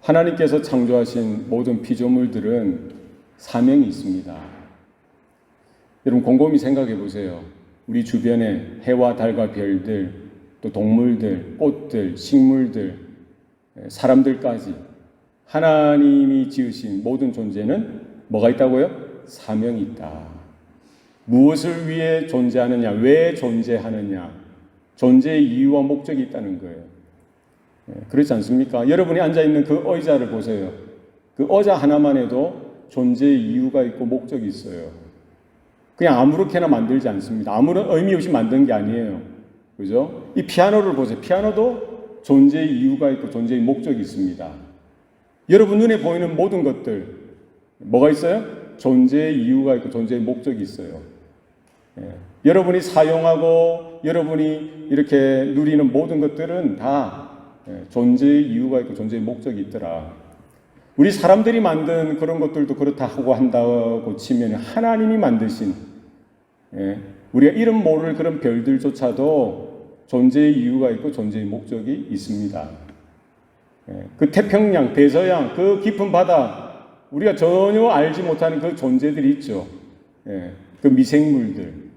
하나님께서 창조하신 모든 피조물들은 사명이 있습니다. 여러분 곰곰이 생각해 보세요. 우리 주변에 해와 달과 별들, 또 동물들, 꽃들, 식물들, 사람들까지 하나님이 지으신 모든 존재는 뭐가 있다고요? 사명이 있다. 무엇을 위해 존재하느냐, 왜 존재하느냐, 존재의 이유와 목적이 있다는 거예요. 그렇지 않습니까? 여러분이 앉아있는 그 의자를 보세요. 그 의자 하나만 해도 존재의 이유가 있고 목적이 있어요. 그냥 아무렇게나 만들지 않습니다. 아무런 의미 없이 만든 게 아니에요. 그죠? 이 피아노를 보세요. 피아노도 존재의 이유가 있고 존재의 목적이 있습니다. 여러분 눈에 보이는 모든 것들 뭐가 있어요? 존재의 이유가 있고 존재의 목적이 있어요. 여러분이 사용하고 여러분이 이렇게 누리는 모든 것들은 다 존재의 이유가 있고 존재의 목적이 있더라. 우리 사람들이 만든 그런 것들도 그렇다 하고 한다고 치면 하나님이 만드신 우리가 이름 모를 그런 별들조차도 존재의 이유가 있고 존재의 목적이 있습니다. 그 태평양, 대서양, 그 깊은 바다, 우리가 전혀 알지 못하는 그 존재들이 있죠. 그 미생물들.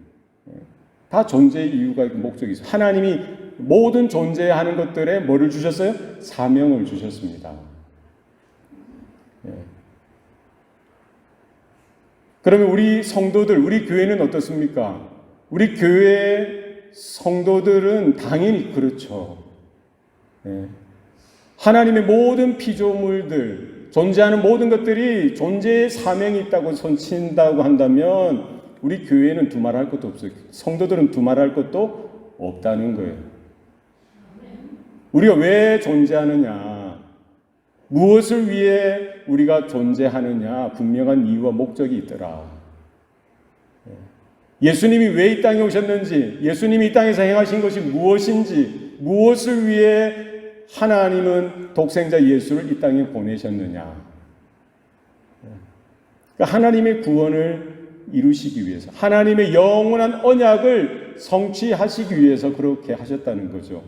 다 존재의 이유가 있고 목적이 있어요. 하나님이 모든 존재하는 것들에 뭐를 주셨어요? 사명을 주셨습니다. 그러면 우리 성도들, 우리 교회는 어떻습니까? 우리 교회 성도들은 당연히 그렇죠. 하나님의 모든 피조물들, 존재하는 모든 것들이 존재의 사명이 있다고 손친다고 한다면 우리 교회는 두말할 것도 없어요. 성도들은 두말할 것도 없다는 거예요. 우리가 왜 존재하느냐, 무엇을 위해 우리가 존재하느냐 분명한 이유와 목적이 있더라. 예수님이 왜 이 땅에 오셨는지, 예수님이 이 땅에서 행하신 것이 무엇인지, 무엇을 위해 하나님은 독생자 예수를 이 땅에 보내셨느냐. 그러니까 하나님의 구원을 이루시기 위해서, 하나님의 영원한 언약을 성취하시기 위해서 그렇게 하셨다는 거죠.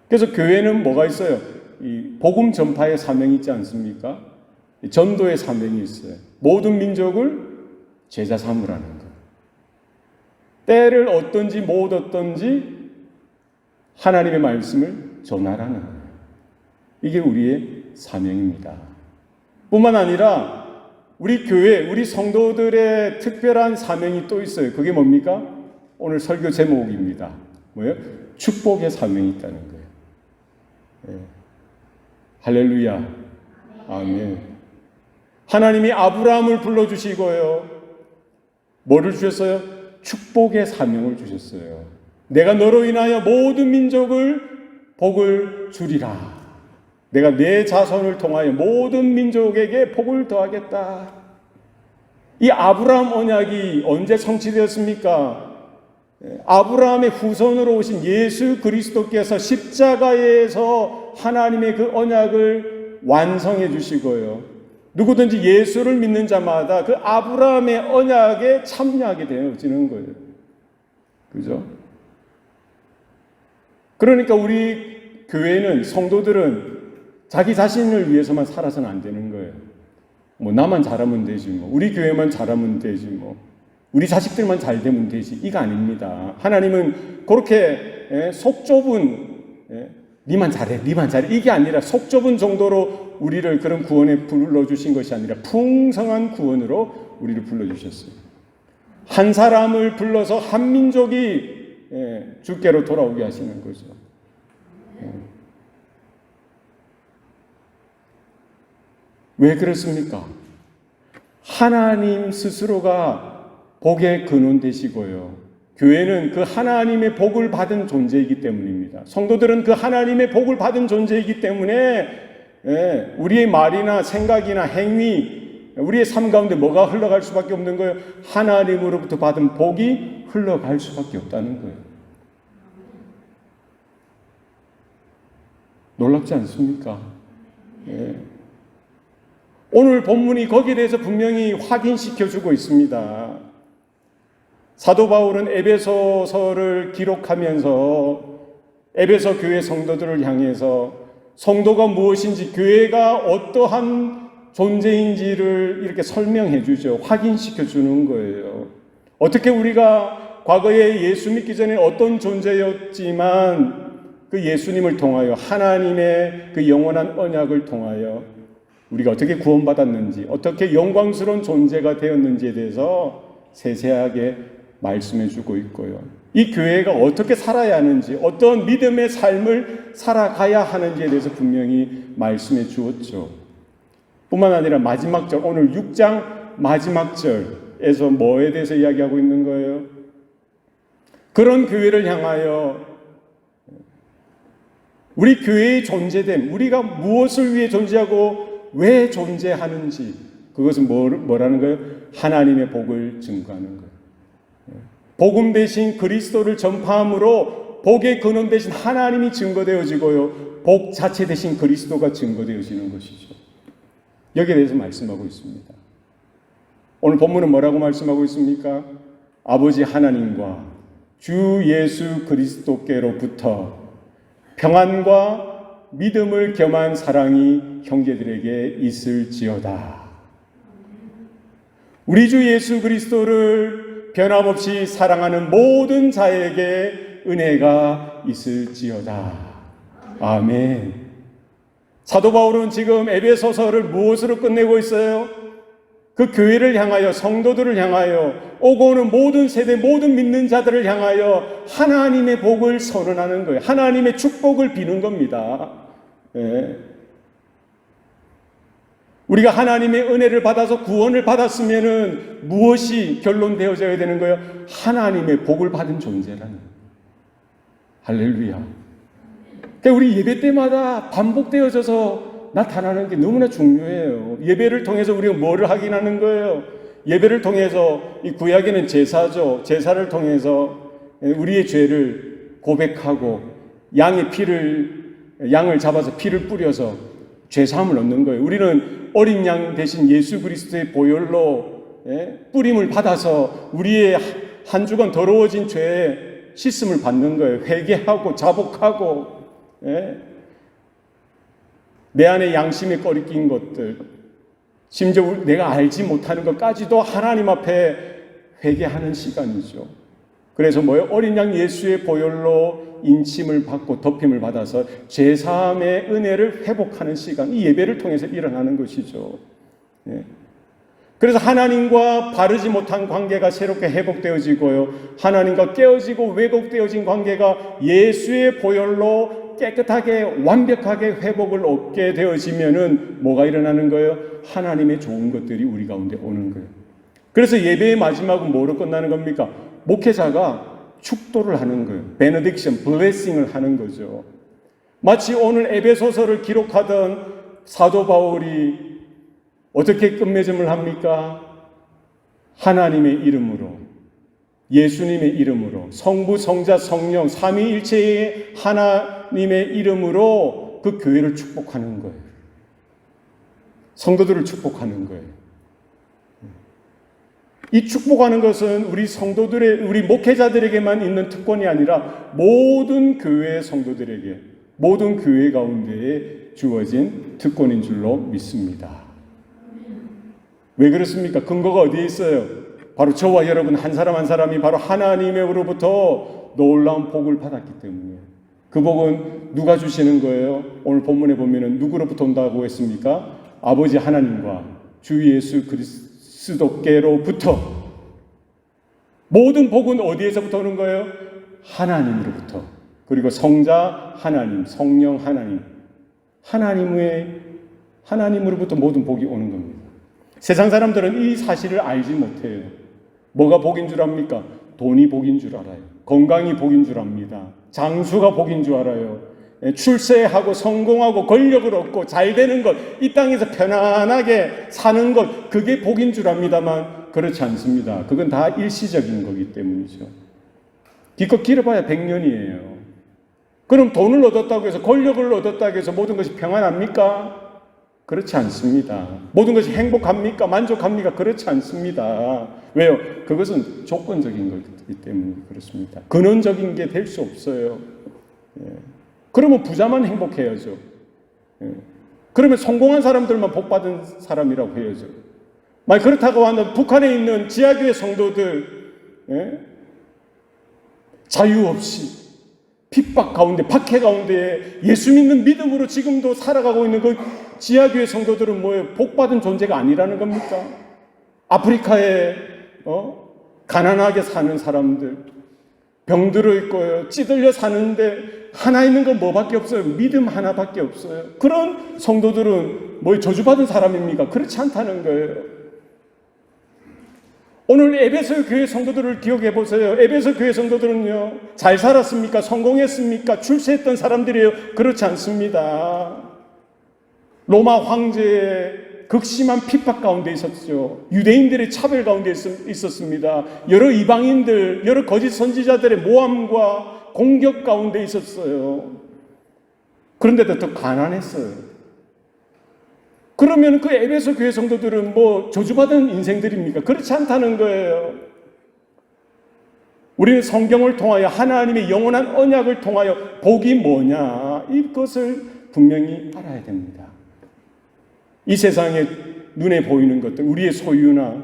그래서 교회는 뭐가 있어요? 이 복음 전파의 사명이 있지 않습니까? 전도의 사명이 있어요. 모든 민족을 제자 삼으라는 것. 때를 얻든지 못 얻든지 하나님의 말씀을 전하라는 거예요. 이게 우리의 사명입니다. 뿐만 아니라 우리 교회, 우리 성도들의 특별한 사명이 또 있어요. 그게 뭡니까? 오늘 설교 제목입니다. 뭐예요? 축복의 사명이 있다는 거예요. 할렐루야. 아멘. 하나님이 아브라함을 불러주시고요. 뭐를 주셨어요? 축복의 사명을 주셨어요. 내가 너로 인하여 모든 민족을 복을 주리라. 내가 내 자손을 통하여 모든 민족에게 복을 더하겠다. 이 아브라함 언약이 언제 성취되었습니까? 아브라함의 후손으로 오신 예수 그리스도께서 십자가에서 하나님의 그 언약을 완성해 주시고요. 누구든지 예수를 믿는 자마다 그 아브라함의 언약에 참여하게 되어지는 거예요. 그죠? 그러니까 우리 교회는, 성도들은 자기 자신을 위해서만 살아서는 안 되는 거예요. 뭐 나만 잘하면 되지, 뭐 우리 교회만 잘하면 되지, 뭐 우리 자식들만 잘 되면 되지, 이거 아닙니다. 하나님은 그렇게 속 좁은 니만 잘해, 니만 잘해, 이게 아니라 속 좁은 정도로 우리를 그런 구원에 불러주신 것이 아니라 풍성한 구원으로 우리를 불러주셨어요. 한 사람을 불러서 한 민족이 주께로 돌아오게 하시는 거죠. 왜 그렇습니까? 하나님 스스로가 복의 근원 되시고요. 교회는 그 하나님의 복을 받은 존재이기 때문입니다. 성도들은 그 하나님의 복을 받은 존재이기 때문에 우리의 말이나 생각이나 행위, 우리의 삶 가운데 뭐가 흘러갈 수밖에 없는 거예요? 하나님으로부터 받은 복이 흘러갈 수밖에 없다는 거예요. 놀랍지 않습니까? 오늘 본문이 거기에 대해서 분명히 확인시켜주고 있습니다. 사도 바울은 에베소서를 기록하면서 에베소 교회 성도들을 향해서 성도가 무엇인지, 교회가 어떠한 존재인지를 이렇게 설명해 주죠. 확인시켜 주는 거예요. 어떻게 우리가 과거에 예수 믿기 전에 어떤 존재였지만 그 예수님을 통하여, 하나님의 그 영원한 언약을 통하여 우리가 어떻게 구원받았는지, 어떻게 영광스러운 존재가 되었는지에 대해서 세세하게 말씀해 주고 있고요. 이 교회가 어떻게 살아야 하는지, 어떤 믿음의 삶을 살아가야 하는지에 대해서 분명히 말씀해 주었죠. 뿐만 아니라 마지막 절, 오늘 6장 마지막 절에서 뭐에 대해서 이야기하고 있는 거예요? 그런 교회를 향하여 우리 교회의 존재됨, 우리가 무엇을 위해 존재하고 왜 존재하는지, 그것은 뭐라는 거예요? 하나님의 복을 증거하는 거예요. 복음 대신 그리스도를 전파함으로 복의 근원 대신 하나님이 증거되어지고요, 복 자체 대신 그리스도가 증거되어지는 것이죠. 여기에 대해서 말씀하고 있습니다. 오늘 본문은 뭐라고 말씀하고 있습니까? 아버지 하나님과 주 예수 그리스도께로부터 평안과 믿음을 겸한 사랑이 형제들에게 있을지어다. 우리 주 예수 그리스도를 변함없이 사랑하는 모든 자에게 은혜가 있을지어다. 아멘. 사도 바울은 지금 에베소서를 무엇으로 끝내고 있어요? 그 교회를 향하여, 성도들을 향하여, 오고 오는 모든 세대, 모든 믿는 자들을 향하여 하나님의 복을 선언하는 거예요. 하나님의 축복을 비는 겁니다. 예. 우리가 하나님의 은혜를 받아서 구원을 받았으면은 무엇이 결론되어져야 되는 거예요? 하나님의 복을 받은 존재라는 거예요. 할렐루야. 그러니까 우리 예배 때마다 반복되어져서 나타나는 게 너무나 중요해요. 예배를 통해서 우리가 뭐를 확인하는 거예요? 예배를 통해서, 이 구약에는 제사죠. 제사를 통해서 우리의 죄를 고백하고 양을 잡아서 피를 뿌려서 죄사함을 얻는 거예요. 우리는 어린 양 대신 예수 그리스도의 보혈로 뿌림을 받아서 우리의 한 주간 더러워진 죄에 씻음을 받는 거예요. 회개하고 자복하고, 내 안에 양심에 꺼리낀 것들, 심지어 내가 알지 못하는 것까지도 하나님 앞에 회개하는 시간이죠. 그래서 뭐예요? 어린 양 예수의 보혈로 인침을 받고 덮임을 받아서 제사함의 은혜를 회복하는 시간, 이 예배를 통해서 일어나는 것이죠. 그래서 하나님과 바르지 못한 관계가 새롭게 회복되어지고요, 하나님과 깨어지고 왜곡되어진 관계가 예수의 보혈로 깨끗하게 완벽하게 회복을 얻게 되어지면은 뭐가 일어나는 거예요? 하나님의 좋은 것들이 우리 가운데 오는 거예요. 그래서 예배의 마지막은 뭐로 끝나는 겁니까? 목회자가 축도를 하는 거예요. 베네딕션, 블레싱을 하는 거죠. 마치 오늘 에베소서를 기록하던 사도 바울이 어떻게 끝맺음을 합니까? 하나님의 이름으로, 예수님의 이름으로, 성부, 성자, 성령, 삼위일체의 하나님의 이름으로 그 교회를 축복하는 거예요. 성도들을 축복하는 거예요. 이 축복하는 것은 우리 목회자들에게만 있는 특권이 아니라 모든 교회 성도들에게, 모든 교회 가운데에 주어진 특권인 줄로 믿습니다. 왜 그렇습니까? 근거가 어디에 있어요? 바로 저와 여러분 한 사람 한 사람이 바로 하나님으로부터 놀라운 복을 받았기 때문이에요. 그 복은 누가 주시는 거예요? 오늘 본문에 보면은 누구로부터 온다고 했습니까? 아버지 하나님과 주 예수 그리스도께로부터. 모든 복은 어디에서부터 오는 거예요? 하나님으로부터. 그리고 성자 하나님, 성령 하나님, 하나님으로부터 모든 복이 오는 겁니다. 세상 사람들은 이 사실을 알지 못해요. 뭐가 복인 줄 압니까? 돈이 복인 줄 알아요. 건강이 복인 줄 압니다. 장수가 복인 줄 알아요. 출세하고 성공하고 권력을 얻고 잘 되는 것, 이 땅에서 편안하게 사는 것, 그게 복인 줄 압니다만 그렇지 않습니다. 그건 다 일시적인 거기 때문이죠. 기껏 길어봐야 100년이에요. 그럼 돈을 얻었다고 해서, 권력을 얻었다고 해서 모든 것이 평안합니까? 그렇지 않습니다. 모든 것이 행복합니까? 만족합니까? 그렇지 않습니다. 왜요? 그것은 조건적인 거기 때문에 그렇습니다. 근원적인 게 될 수 없어요. 그러면 부자만 행복해야죠. 그러면 성공한 사람들만 복받은 사람이라고 해야죠. 만약 그렇다고 하면 북한에 있는 지하교회 성도들 자유 없이 핍박 가운데, 박해 가운데 예수 믿는 믿음으로 지금도 살아가고 있는 그 지하교회 성도들은 뭐예요? 복받은 존재가 아니라는 겁니까? 아프리카에 가난하게 사는 사람들, 병들어 있고요, 찌들려 사는데 하나 있는 건 뭐밖에 없어요? 믿음 하나밖에 없어요. 그런 성도들은 뭐 저주받은 사람입니까? 그렇지 않다는 거예요. 오늘 에베소 교회 성도들을 기억해 보세요. 에베소 교회 성도들은요, 잘 살았습니까? 성공했습니까? 출세했던 사람들이에요? 그렇지 않습니다. 로마 황제의 극심한 핍박 가운데 있었죠. 유대인들의 차별 가운데 있었습니다. 여러 이방인들, 여러 거짓 선지자들의 모함과 공격 가운데 있었어요. 그런데도 더 가난했어요. 그러면 그 에베소 교회 성도들은 뭐 저주받은 인생들입니까? 그렇지 않다는 거예요. 우리는 성경을 통하여 하나님의 영원한 언약을 통하여 복이 뭐냐, 이것을 분명히 알아야 됩니다. 이 세상에 눈에 보이는 것들, 우리의 소유나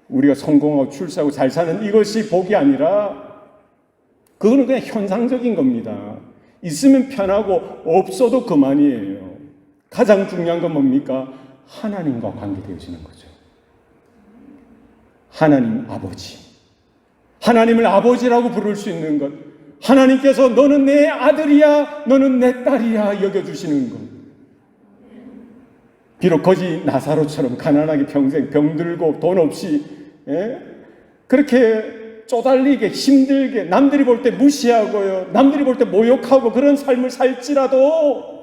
우리가 성공하고 출세하고 잘 사는 이것이 복이 아니라 그거는 그냥 현상적인 겁니다. 있으면 편하고 없어도 그만이에요. 가장 중요한 건 뭡니까? 하나님과 관계되어지는 거죠. 하나님 아버지. 하나님을 아버지라고 부를 수 있는 것. 하나님께서 너는 내 아들이야, 너는 내 딸이야 여겨주시는 것. 비록 거지 나사로처럼 가난하게 평생 병들고 돈 없이 그렇게 쪼달리게 힘들게 남들이 볼 때 무시하고요, 남들이 볼 때 모욕하고 그런 삶을 살지라도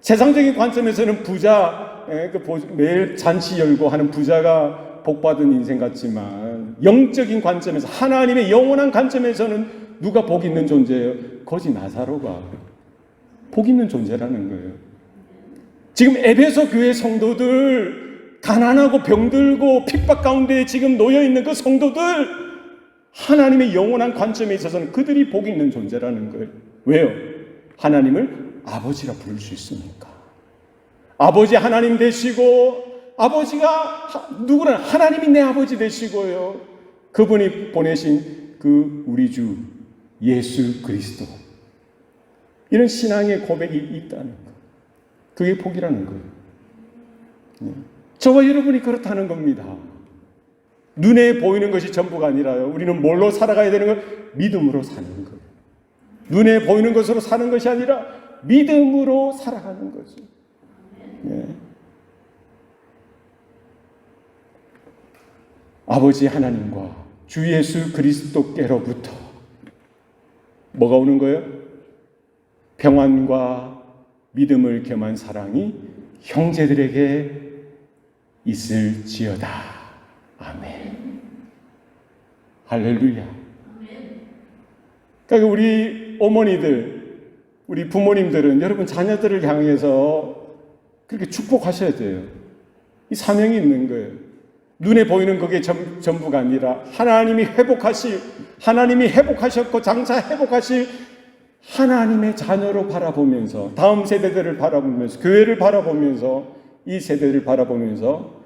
세상적인 관점에서는 부자, 매일 잔치 열고 하는 부자가 복받은 인생 같지만 영적인 관점에서, 하나님의 영원한 관점에서는 누가 복 있는 존재예요? 거지 나사로가 복 있는 존재라는 거예요. 지금 에베소 교회 성도들, 가난하고 병들고 핍박 가운데 지금 놓여있는 그 성도들, 하나님의 영원한 관점에 있어서는 그들이 복 있는 존재라는 거예요. 왜요? 하나님을 아버지라 부를 수 있으니까. 아버지 하나님 되시고, 아버지가 누구나 하나님이 내 아버지 되시고요, 그분이 보내신 그 우리 주 예수 그리스도, 이런 신앙의 고백이 있다는 것, 그게 복이라는 거예요. 저와 여러분이 그렇다는 겁니다. 눈에 보이는 것이 전부가 아니라요, 우리는 뭘로 살아가야 되는 거예요? 믿음으로 사는 거예요. 눈에 보이는 것으로 사는 것이 아니라 믿음으로 살아가는 거죠. 아버지 하나님과 주 예수 그리스도께로부터 뭐가 오는 거예요? 평안과 믿음을 겸한 사랑이 형제들에게 있을지어다. 아멘. 할렐루야. 그러니까 우리 어머니들, 우리 부모님들은 여러분 자녀들을 향해서 그렇게 축복하셔야 돼요. 이 사명이 있는 거예요. 눈에 보이는 그게 전부가 아니라 하나님이 회복하셨고 장차 회복하실 하나님의 자녀로 바라보면서, 다음 세대들을 바라보면서, 교회를 바라보면서, 이 세대를 바라보면서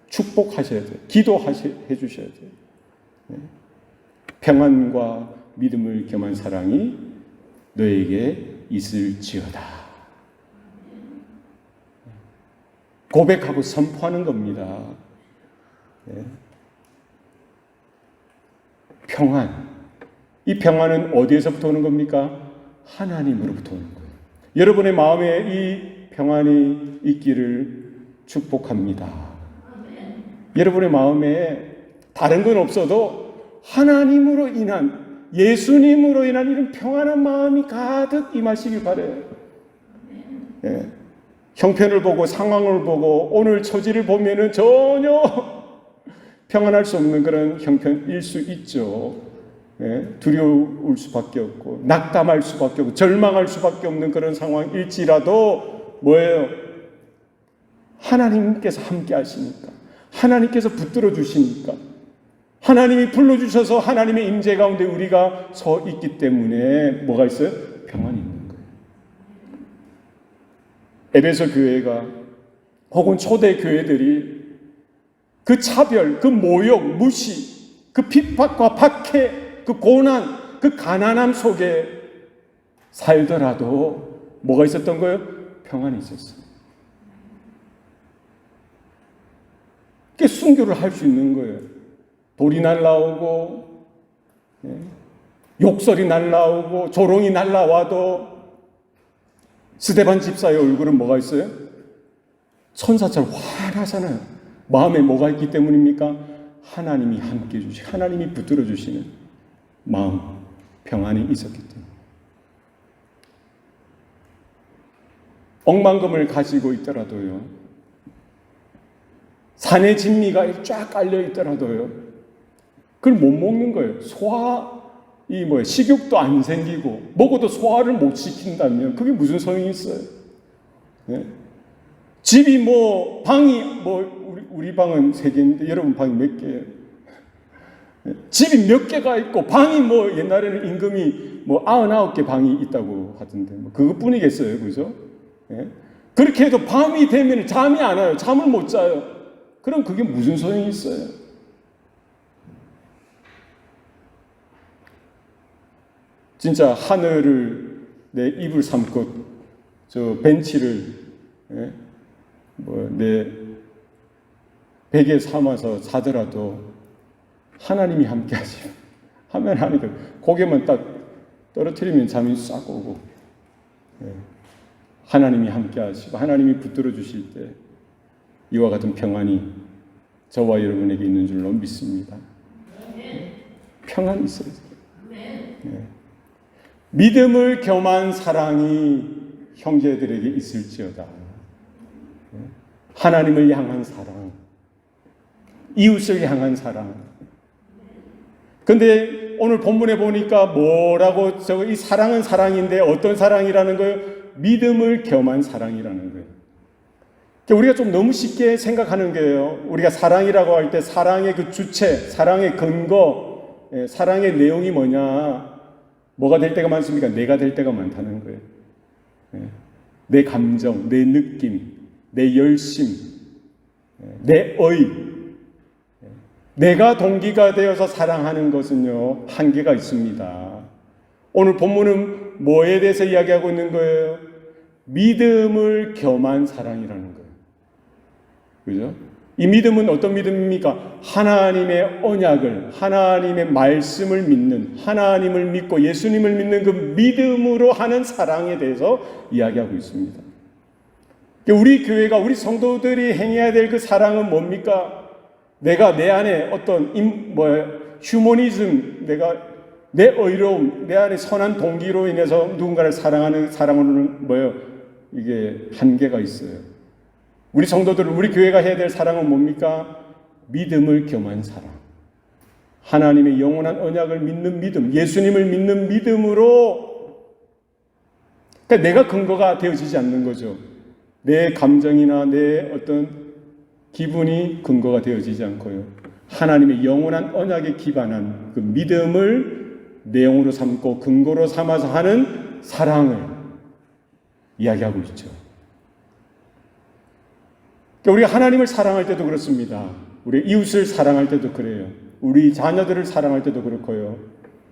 축복하셔야 돼요. 기도해 주셔야 돼요. 평안과 믿음을 겸한 사랑이 너에게 있을지어다. 고백하고 선포하는 겁니다. 평안. 이 평안은 어디에서부터 오는 겁니까? 하나님으로부터 오는 거예요. 여러분의 마음에 이 평안이 있기를 축복합니다. 여러분의 마음에 다른 건 없어도 하나님으로 인한, 예수님으로 인한 이런 평안한 마음이 가득 임하시길 바라요. 형편을 보고 상황을 보고 오늘 처지를 보면은 전혀 평안할 수 없는 그런 형편일 수 있죠. 두려울 수밖에 없고 낙담할 수밖에 없고 절망할 수밖에 없는 그런 상황일지라도 뭐예요? 하나님께서 함께 하시니까, 하나님께서 붙들어 주시니까, 하나님이 불러주셔서 하나님의 임재 가운데 우리가 서 있기 때문에 뭐가 있어요? 평안이 있는 거예요. 에베소 교회가 혹은 초대 교회들이 그 차별, 그 모욕, 무시, 그 핍박과 박해, 그 고난, 그 가난함 속에 살더라도 뭐가 있었던 거예요? 평안이 있었어요. 그게 순교를 할 수 있는 거예요. 돌이 날라오고 욕설이 날라오고 조롱이 날라와도 스데반 집사의 얼굴은 뭐가 있어요? 천사처럼 환하잖아요. 마음에 뭐가 있기 때문입니까? 하나님이 함께 해주시고 하나님이 붙들어 주시는 마음, 평안이 있었기 때문에. 억만금을 가지고 있더라도요, 산의 진미가 쫙 깔려 있더라도요, 그걸 못 먹는 거예요. 식욕도 안 생기고 먹어도 소화를 못 시킨다면 그게 무슨 소용이 있어요? 네? 집이 방이 우리 방은 3개인데 여러분 방이 몇 개예요? 네? 집이 몇 개가 있고 방이 옛날에는 임금이 99개 방이 있다고 하던데 그것뿐이겠어요, 그죠? 네? 그렇게 해도 밤이 되면 잠이 안 와요. 잠을 못 자요. 그럼 그게 무슨 소용이 있어요? 진짜 하늘을 내 입을 삼고 저 벤치를 내 베개에 삼아서 자더라도 하나님이 함께 하면 하니까 고개만 딱 떨어뜨리면 잠이 싹 오고 하나님이 함께 하시고 하나님이 붙들어 주실 때 이와 같은 평안이 저와 여러분에게 있는 줄로 믿습니다. 평안이 있어요. 믿음을 겸한 사랑이 형제들에게 있을지어다. 하나님을 향한 사랑, 이웃을 향한 사랑. 근데 오늘 본문에 보니까 뭐라고 이 사랑은 사랑인데 어떤 사랑이라는 거예요? 믿음을 겸한 사랑이라는 거예요. 우리가 좀 너무 쉽게 생각하는 거예요. 우리가 사랑이라고 할 때 사랑의 그 주체, 사랑의 근거, 사랑의 내용이 뭐냐? 뭐가 될 때가 많습니까? 내가 될 때가 많다는 거예요. 내 감정, 내 느낌, 내 열심, 내 의. 내가 동기가 되어서 사랑하는 것은요, 한계가 있습니다. 오늘 본문은 뭐에 대해서 이야기하고 있는 거예요? 믿음을 겸한 사랑이라는 거예요. 그죠? 이 믿음은 어떤 믿음입니까? 하나님의 언약을, 하나님의 말씀을 믿는, 하나님을 믿고 예수님을 믿는 그 믿음으로 하는 사랑에 대해서 이야기하고 있습니다. 우리 교회가, 우리 성도들이 행해야 될 그 사랑은 뭡니까? 내가 내 안에 어떤 휴머니즘, 내가 내 의로움, 내 안에 선한 동기로 인해서 누군가를 사랑하는 사랑으로는 이게 한계가 있어요. 우리 성도들, 우리 교회가 해야 될 사랑은 뭡니까? 믿음을 겸한 사랑. 하나님의 영원한 언약을 믿는 믿음, 예수님을 믿는 믿음으로, 그러니까 내가 근거가 되어지지 않는 거죠. 내 감정이나 내 어떤 기분이 근거가 되어지지 않고요. 하나님의 영원한 언약에 기반한 그 믿음을 내용으로 삼고 근거로 삼아서 하는 사랑을 이야기하고 있죠. 우리가 하나님을 사랑할 때도 그렇습니다. 우리 이웃을 사랑할 때도 그래요. 우리 자녀들을 사랑할 때도 그렇고요.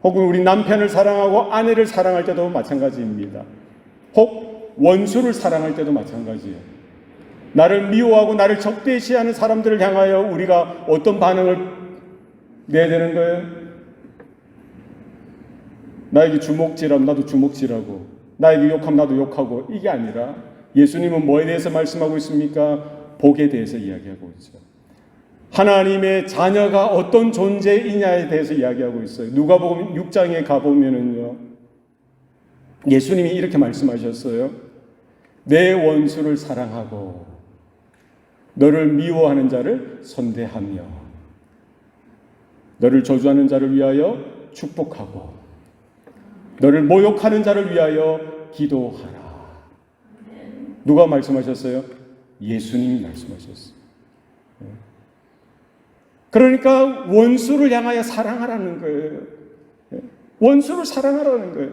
혹은 우리 남편을 사랑하고 아내를 사랑할 때도 마찬가지입니다. 혹 원수를 사랑할 때도 마찬가지예요. 나를 미워하고 나를 적대시하는 사람들을 향하여 우리가 어떤 반응을 내야 되는 거예요? 나에게 주먹질하면 나도 주먹질하고, 나에게 욕하면 나도 욕하고, 이게 아니라 예수님은 뭐에 대해서 말씀하고 있습니까? 복에 대해서 이야기하고 있죠. 하나님의 자녀가 어떤 존재이냐에 대해서 이야기하고 있어요. 누가복음 6장에 가보면은요, 예수님이 이렇게 말씀하셨어요. 내 원수를 사랑하고 너를 미워하는 자를 선대하며 너를 저주하는 자를 위하여 축복하고 너를 모욕하는 자를 위하여 기도하라. 누가 말씀하셨어요? 예수님이 말씀하셨어요. 그러니까 원수를 향하여 사랑하라는 거예요. 원수를 사랑하라는 거예요.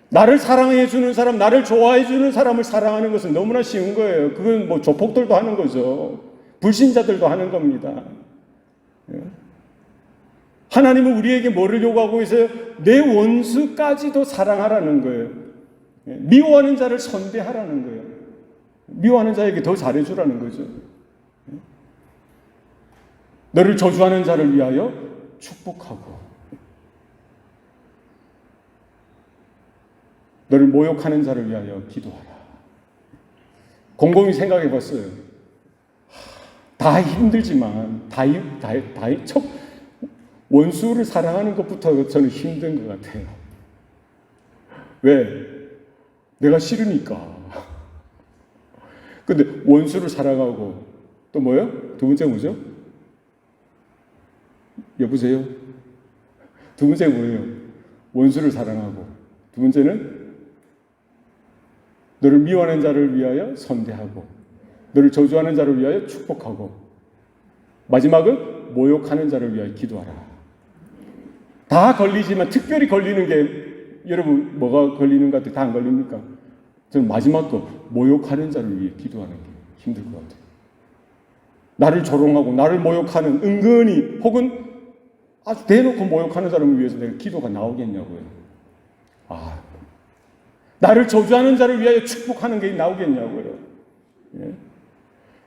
나를 사랑해 주는 사람, 나를 좋아해 주는 사람을 사랑하는 것은 너무나 쉬운 거예요. 그건 뭐 조폭들도 하는 거죠. 불신자들도 하는 겁니다. 하나님은 우리에게 뭐를 요구하고 있어요? 내 원수까지도 사랑하라는 거예요. 미워하는 자를 선대하라는 거예요. 미워하는 자에게 더 잘해주라는 거죠. 너를 저주하는 자를 위하여 축복하고, 너를 모욕하는 자를 위하여 기도하라. 곰곰이 생각해 봤어요. 다 힘들지만, 원수를 사랑하는 것부터 저는 힘든 것 같아요. 왜? 내가 싫으니까. 근데 원수를 사랑하고, 또 뭐요? 두 번째 뭐죠? 여보세요? 두 번째 뭐예요? 원수를 사랑하고, 두 번째는 너를 미워하는 자를 위하여 선대하고, 너를 저주하는 자를 위하여 축복하고, 마지막은 모욕하는 자를 위하여 기도하라. 다 걸리지만 특별히 걸리는 게, 여러분 뭐가 걸리는 것 같아요? 다 안 걸립니까? 저는 마지막 거 모욕하는 자를 위해 기도하는 게 힘들 것 같아요. 나를 조롱하고 나를 모욕하는, 은근히 혹은 아주 대놓고 모욕하는 사람을 위해서 내가 기도가 나오겠냐고요. 나를 저주하는 자를 위하여 축복하는 게 나오겠냐고요. 예?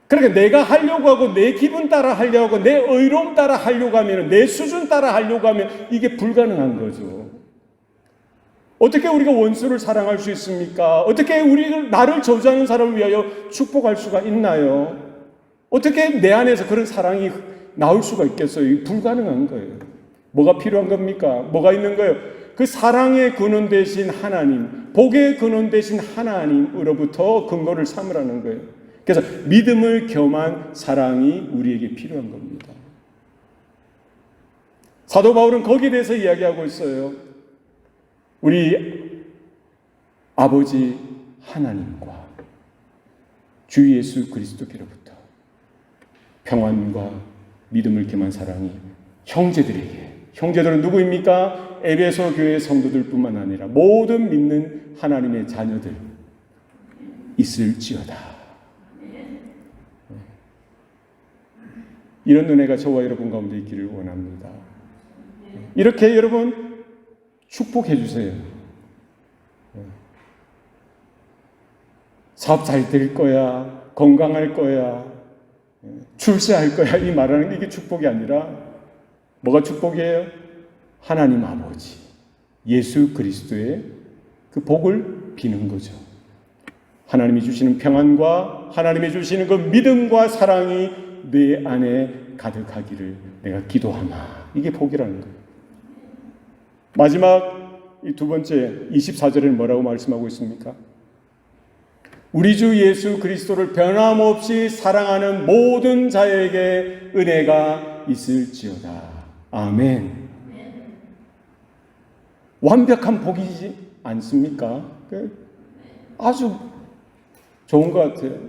그러니까 내가 하려고 하고 내 기분 따라 하려고 하고 내 의로움 따라 하려고 하면, 내 수준 따라 하려고 하면 이게 불가능한 거죠. 어떻게 우리가 원수를 사랑할 수 있습니까? 어떻게 나를 저주하는 사람을 위하여 축복할 수가 있나요? 어떻게 내 안에서 그런 사랑이 나올 수가 있겠어요? 불가능한 거예요. 뭐가 필요한 겁니까? 뭐가 있는 거예요? 그 사랑의 근원 되신 하나님, 복의 근원 되신 하나님으로부터 근거를 삼으라는 거예요. 그래서 믿음을 겸한 사랑이 우리에게 필요한 겁니다. 사도 바울은 거기에 대해서 이야기하고 있어요. 우리 아버지 하나님과 주 예수 그리스도께로부터 평안과 믿음을 겸한 사랑이 형제들에게, 형제들은 누구입니까? 에베소 교회 성도들뿐만 아니라 모든 믿는 하나님의 자녀들 있을지어다. 이런 은혜가 저와 여러분 가운데 있기를 원합니다. 이렇게 여러분 축복해 주세요. 사업 잘 될 거야, 건강할 거야, 출세할 거야, 이 말하는 게 이게 축복이 아니라 뭐가 축복이에요? 하나님 아버지 예수 그리스도의 그 복을 비는 거죠. 하나님이 주시는 평안과 하나님이 주시는 그 믿음과 사랑이 내 안에 가득하기를 내가 기도하나, 이게 복이라는 거예요. 마지막 이 두 번째 24절에는 뭐라고 말씀하고 있습니까? 우리 주 예수 그리스도를 변함없이 사랑하는 모든 자에게 은혜가 있을지어다. 아멘. 완벽한 복이지 않습니까? 아주 좋은 것 같아요.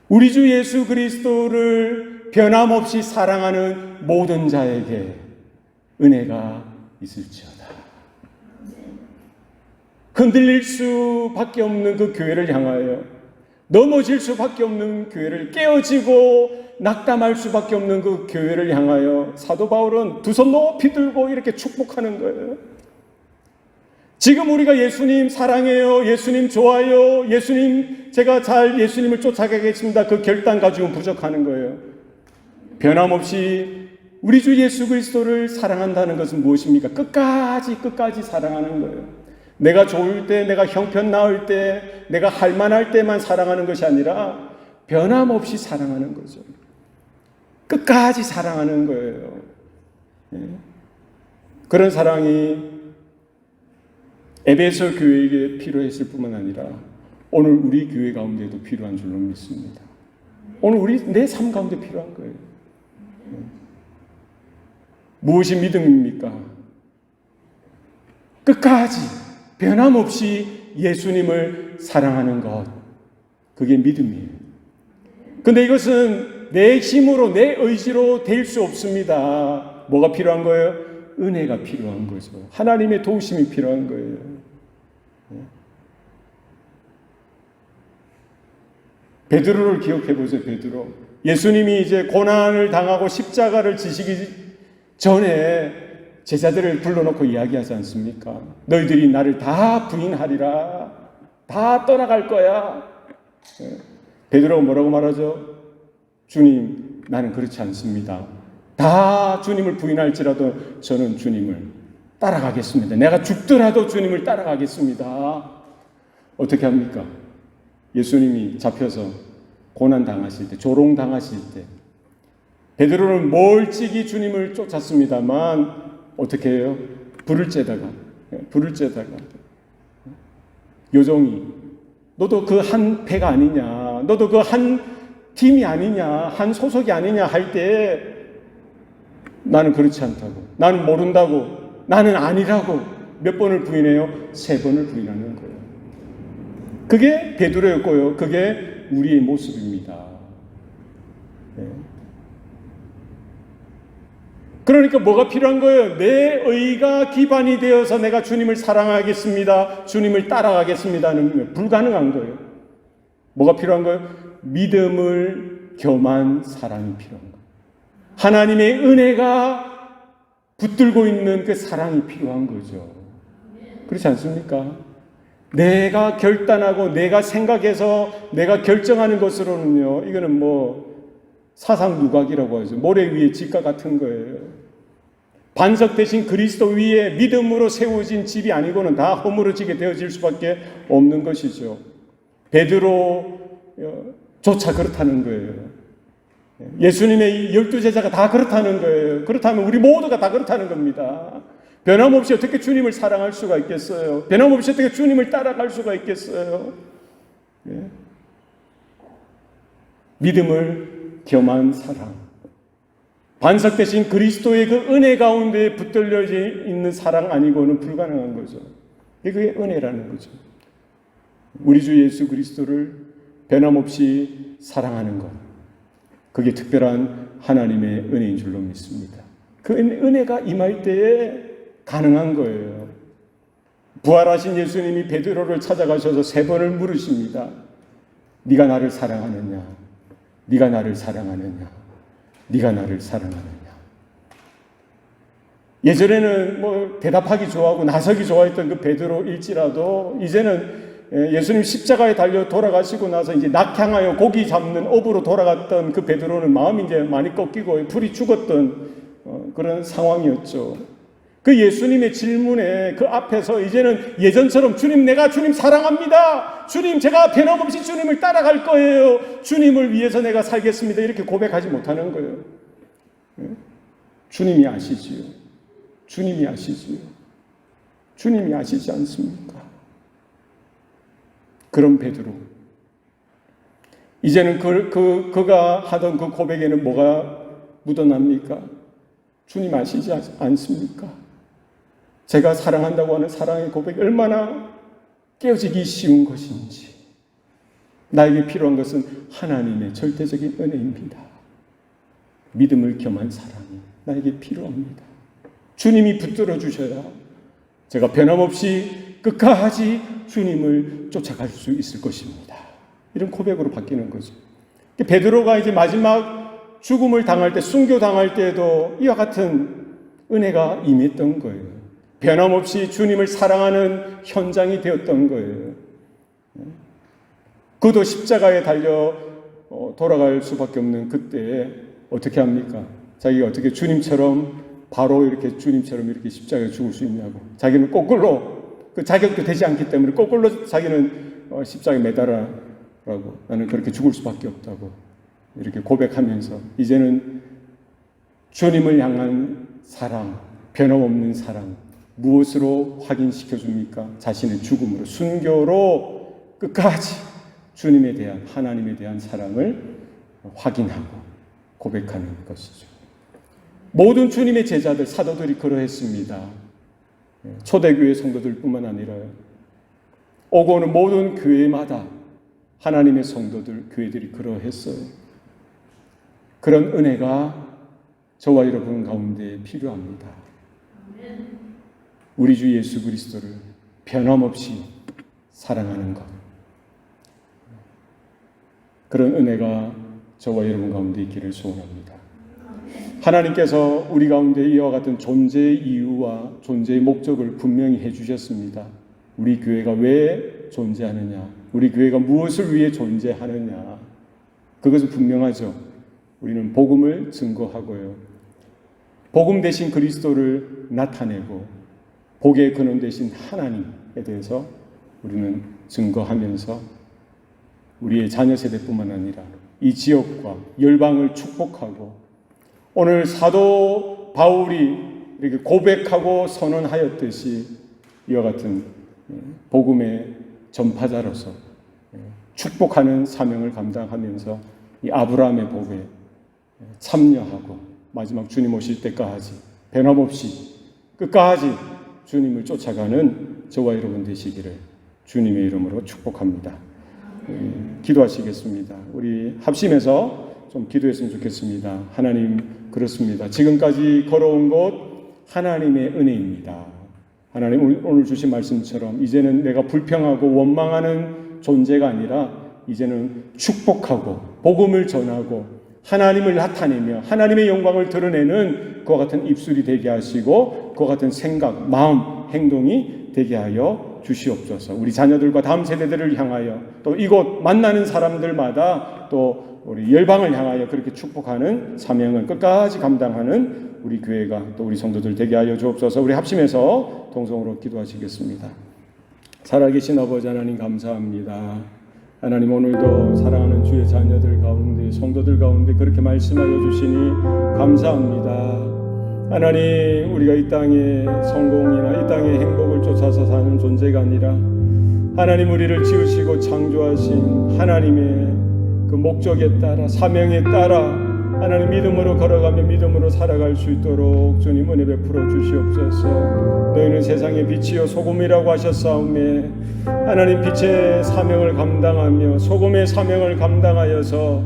우리 주 예수 그리스도를 변함없이 사랑하는 모든 자에게 은혜가 있을지어다. 흔들릴 수밖에 없는 그 교회를 향하여, 넘어질 수밖에 없는 교회를, 깨어지고 낙담할 수밖에 없는 그 교회를 향하여 사도 바울은 두 손 높이 들고 이렇게 축복하는 거예요. 지금 우리가 예수님 사랑해요, 예수님 좋아요, 예수님 제가 잘 예수님을 쫓아가겠습니다, 그 결단 가지고는 부족하는 거예요. 변함없이 우리 주 예수 그리스도를 사랑한다는 것은 무엇입니까? 끝까지 사랑하는 거예요. 내가 좋을 때, 내가 형편 나을 때, 내가 할 만할 때만 사랑하는 것이 아니라 변함없이 사랑하는 거죠. 끝까지 사랑하는 거예요. 그런 사랑이 에베소 교회에게 필요했을 뿐만 아니라 오늘 우리 교회 가운데도 필요한 줄로 믿습니다. 오늘 내 삶 가운데 필요한 거예요. 무엇이 믿음입니까? 끝까지 변함없이 예수님을 사랑하는 것, 그게 믿음이에요. 근데 이것은 내 힘으로, 내 의지로 될 수 없습니다. 뭐가 필요한 거예요? 은혜가 필요한 거죠. 하나님의 도우심이 필요한 거예요. 베드로를 기억해 보세요. 베드로. 예수님이 이제 고난을 당하고 십자가를 지시기 전에 제자들을 불러놓고 이야기하지 않습니까? 너희들이 나를 다 부인하리라. 다 떠나갈 거야. 베드로가 뭐라고 말하죠? 주님, 나는 그렇지 않습니다. 다 주님을 부인할지라도 저는 주님을 따라가겠습니다. 내가 죽더라도 주님을 따라가겠습니다. 어떻게 합니까? 예수님이 잡혀서 고난당하실 때, 조롱당하실 때 베드로는 멀찍이 주님을 쫓았습니다만 어떻게 해요? 불을 쬐다가 요정이 너도 그 한 패가 아니냐, 너도 그 한 팀이 아니냐, 한 소속이 아니냐 할 때 나는 그렇지 않다고, 나는 모른다고, 나는 아니라고 몇 번을 부인해요? 3번을 부인하는 거예요. 그게 베드로였고요. 그게 우리의 모습입니다. 그러니까 뭐가 필요한 거예요? 내 의가 기반이 되어서 내가 주님을 사랑하겠습니다, 주님을 따라가겠습니다는 불가능한 거예요. 뭐가 필요한 거예요? 믿음을 겸한 사랑이 필요한 거예요. 하나님의 은혜가 붙들고 있는 그 사랑이 필요한 거죠. 그렇지 않습니까? 내가 결단하고 내가 생각해서 내가 결정하는 것으로는요, 이거는 사상 누각이라고 하죠. 모래 위에 집과 같은 거예요. 반석 대신 그리스도 위에 믿음으로 세워진 집이 아니고는 다 허물어지게 되어질 수밖에 없는 것이죠. 베드로조차 그렇다는 거예요. 예수님의 12제자가 다 그렇다는 거예요. 그렇다면 우리 모두가 다 그렇다는 겁니다. 변함없이 어떻게 주님을 사랑할 수가 있겠어요? 변함없이 어떻게 주님을 따라갈 수가 있겠어요? 믿음을 겸한 사랑, 반석 대신 그리스도의 그 은혜 가운데 붙들려 있는 사랑 아니고는 불가능한 거죠. 그게 은혜라는 거죠. 우리 주 예수 그리스도를 변함없이 사랑하는 것, 그게 특별한 하나님의 은혜인 줄로 믿습니다. 그 은혜가 임할 때에 가능한 거예요. 부활하신 예수님이 베드로를 찾아가셔서 3번을 물으십니다. 네가 나를 사랑하느냐? 네가 나를 사랑하느냐? 네가 나를 사랑하느냐? 예전에는 대답하기 좋아하고 나서기 좋아했던 그 베드로일지라도 이제는 예수님 십자가에 달려 돌아가시고 나서 이제 낙향하여 고기 잡는 업으로 돌아갔던 그 베드로는 마음이 이제 많이 꺾이고 불이 죽었던 그런 상황이었죠. 그 예수님의 질문에 그 앞에서 이제는 예전처럼 주님, 내가 주님 사랑합니다. 주님, 제가 변함없이 주님을 따라갈 거예요. 주님을 위해서 내가 살겠습니다. 이렇게 고백하지 못하는 거예요. 주님이 아시지요. 주님이 아시지요. 주님이 아시지 않습니까? 그런 베드로. 이제는 그가 하던 그 고백에는 뭐가 묻어납니까? 주님 아시지 않습니까? 제가 사랑한다고 하는 사랑의 고백이 얼마나 깨어지기 쉬운 것인지. 나에게 필요한 것은 하나님의 절대적인 은혜입니다. 믿음을 겸한 사랑이 나에게 필요합니다. 주님이 붙들어 주셔야 제가 변함없이 끝까지 주님을 쫓아갈 수 있을 것입니다. 이런 고백으로 바뀌는 거죠. 베드로가 이제 마지막 죽음을 당할 때, 순교당할 때에도 이와 같은 은혜가 임했던 거예요. 변함없이 주님을 사랑하는 현장이 되었던 거예요. 그도 십자가에 달려 돌아갈 수밖에 없는 그때에 어떻게 합니까? 자기가 어떻게 주님처럼 바로 이렇게 주님처럼 이렇게 십자가에 죽을 수 있냐고. 자기는 거꾸로 그 자격도 되지 않기 때문에 거꾸로 자기는 십자가에 매달아라고, 나는 그렇게 죽을 수밖에 없다고 이렇게 고백하면서 이제는 주님을 향한 사랑, 변함없는 사랑, 무엇으로 확인시켜 줍니까? 자신의 죽음으로, 순교로 끝까지 주님에 대한, 하나님에 대한 사랑을 확인하고 고백하는 것이죠. 모든 주님의 제자들, 사도들이 그러했습니다. 초대교회 성도들뿐만 아니라 오고 오는 모든 교회마다 하나님의 성도들, 교회들이 그러했어요. 그런 은혜가 저와 여러분 가운데 필요합니다. 우리 주 예수 그리스도를 변함없이 사랑하는 것. 그런 은혜가 저와 여러분 가운데 있기를 소원합니다. 하나님께서 우리 가운데 이와 같은 존재의 이유와 존재의 목적을 분명히 해주셨습니다. 우리 교회가 왜 존재하느냐, 우리 교회가 무엇을 위해 존재하느냐, 그것은 분명하죠. 우리는 복음을 증거하고요, 복음 대신 그리스도를 나타내고 복의 근원 대신 하나님에 대해서 우리는 증거하면서 우리의 자녀 세대뿐만 아니라 이 지역과 열방을 축복하고, 오늘 사도 바울이 이렇게 고백하고 선언하였듯이 이와 같은 복음의 전파자로서 축복하는 사명을 감당하면서 이 아브라함의 복에 참여하고 마지막 주님 오실 때까지 변함없이 끝까지 주님을 쫓아가는 저와 여러분 되시기를 주님의 이름으로 축복합니다. 기도하시겠습니다. 우리 합심해서 좀 기도했으면 좋겠습니다. 하나님, 그렇습니다. 지금까지 걸어온 곳 하나님의 은혜입니다. 하나님, 오늘 주신 말씀처럼 이제는 내가 불평하고 원망하는 존재가 아니라 이제는 축복하고 복음을 전하고 하나님을 나타내며 하나님의 영광을 드러내는 그와 같은 입술이 되게 하시고 그와 같은 생각, 마음, 행동이 되게 하여 주시옵소서. 우리 자녀들과 다음 세대들을 향하여 또 이곳 만나는 사람들마다 또 우리 열방을 향하여 그렇게 축복하는 사명을 끝까지 감당하는 우리 교회가 또 우리 성도들 되게 하여 주옵소서. 우리 합심해서 동성으로 기도하시겠습니다. 살아계신 아버지 하나님, 감사합니다. 하나님, 오늘도 사랑하는 주의 자녀들 가운데, 성도들 가운데 그렇게 말씀하여 주시니 감사합니다. 하나님, 우리가 이 땅의 성공이나 이 땅의 행복을 쫓아서 사는 존재가 아니라 하나님, 우리를 지으시고 창조하신 하나님의 그 목적에 따라, 사명에 따라 하나님 믿음으로 걸어가며 믿음으로 살아갈 수 있도록 주님 은혜 베풀어 주시옵소서. 너희는 세상의 빛이요 소금이라고 하셨사오매, 하나님 빛의 사명을 감당하며 소금의 사명을 감당하여서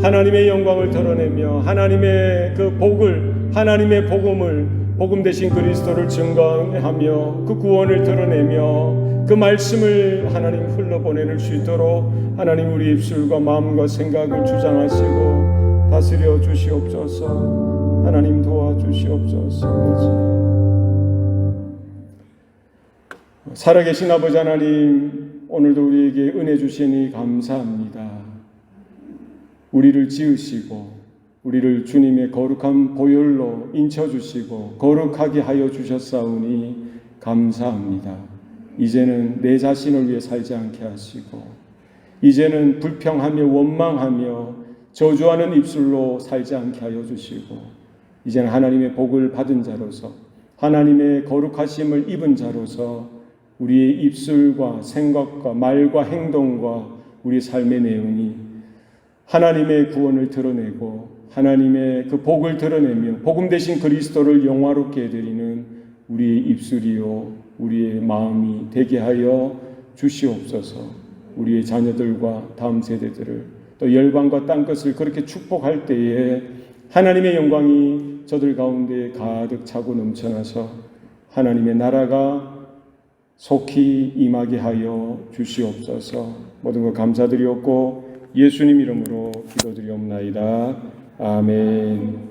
하나님의 영광을 드러내며 하나님의 그 복을, 하나님의 복음을, 복음 대신 그리스도를 증거하며 그 구원을 드러내며 그 말씀을 하나님 흘러보낼 수 있도록 하나님 우리 입술과 마음과 생각을 주장하시고 다스려 주시옵소서. 하나님 도와주시옵소서. 살아계신 아버지 하나님, 오늘도 우리에게 은혜 주시니 감사합니다. 우리를 지으시고 우리를 주님의 거룩한 보혈로 인쳐주시고 거룩하게 하여 주셨사오니 감사합니다. 이제는 내 자신을 위해 살지 않게 하시고 이제는 불평하며 원망하며 저주하는 입술로 살지 않게 하여 주시고 이제는 하나님의 복을 받은 자로서 하나님의 거룩하심을 입은 자로서 우리의 입술과 생각과 말과 행동과 우리 삶의 내용이 하나님의 구원을 드러내고 하나님의 그 복을 드러내며 복음 대신 그리스도를 영화롭게 해드리는 우리의 입술이요 우리의 마음이 되게 하여 주시옵소서. 우리의 자녀들과 다음 세대들을 또 열방과 땅끝을 그렇게 축복할 때에 하나님의 영광이 저들 가운데 가득 차고 넘쳐나서 하나님의 나라가 속히 임하게 하여 주시옵소서. 모든 것 감사드리옵고 예수님 이름으로 기도드리옵나이다. 아멘.